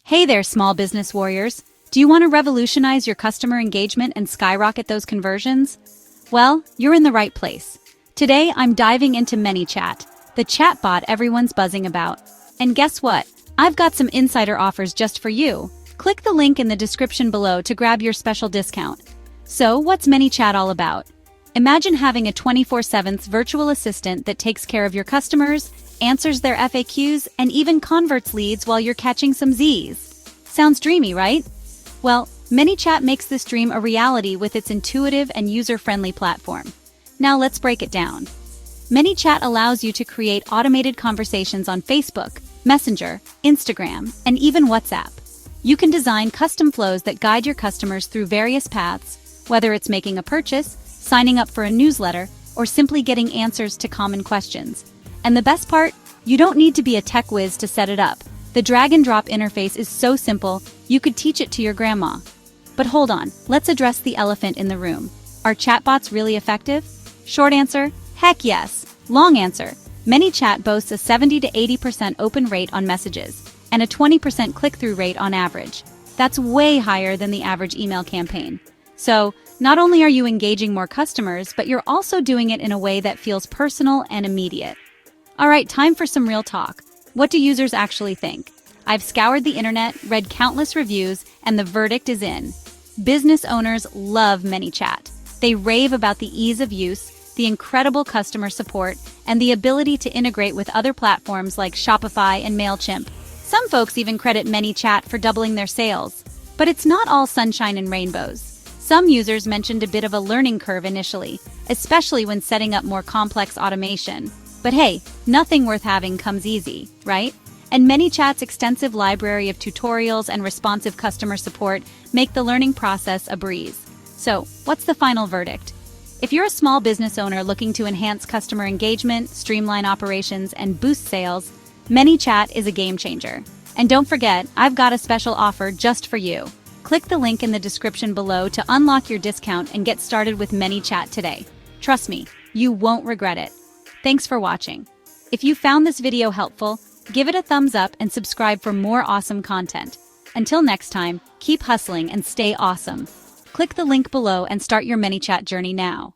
Hey there, small business warriors. Do you want to revolutionize your customer engagement and skyrocket those conversions? Well, you're in the right place. Today, I'm diving into ManyChat, the chatbot everyone's buzzing about. And guess what? I've got some insider offers just for you. Click the link in the description below to grab your special discount. So, what's ManyChat all about? Imagine having a 24/7 virtual assistant that takes care of your customers, answers their FAQs, and even converts leads while you're catching some Z's. Sounds dreamy, right? Well, ManyChat makes this dream a reality with its intuitive and user-friendly platform. Now let's break it down. ManyChat allows you to create automated conversations on Facebook, Messenger, Instagram, and even WhatsApp. You can design custom flows that guide your customers through various paths, whether it's making a purchase, signing up for a newsletter, or simply getting answers to common questions. And the best part? You don't need to be a tech whiz to set it up. The drag-and-drop interface is so simple, you could teach it to your grandma. But hold on, let's address the elephant in the room. Are chatbots really effective? Short answer, heck yes. Long answer, ManyChat boasts a 70 to 80% open rate on messages, and a 20% click-through rate on average. That's way higher than the average email campaign. So, not only are you engaging more customers, but you're also doing it in a way that feels personal and immediate. All right, time for some real talk. What do users actually think? I've scoured the internet, read countless reviews, and the verdict is in. Business owners love ManyChat. They rave about the ease of use, the incredible customer support, and the ability to integrate with other platforms like Shopify and MailChimp. Some folks even credit ManyChat for doubling their sales. But it's not all sunshine and rainbows. Some users mentioned a bit of a learning curve initially, especially when setting up more complex automation. But hey, nothing worth having comes easy, right? And ManyChat's extensive library of tutorials and responsive customer support make the learning process a breeze. So, what's the final verdict? If you're a small business owner looking to enhance customer engagement, streamline operations, and boost sales, ManyChat is a game changer. And don't forget, I've got a special offer just for you. Click the link in the description below to unlock your discount and get started with ManyChat today. Trust me, you won't regret it. Thanks for watching. If you found this video helpful, give it a thumbs up and subscribe for more awesome content. Until next time, keep hustling and stay awesome. Click the link below and start your ManyChat journey now.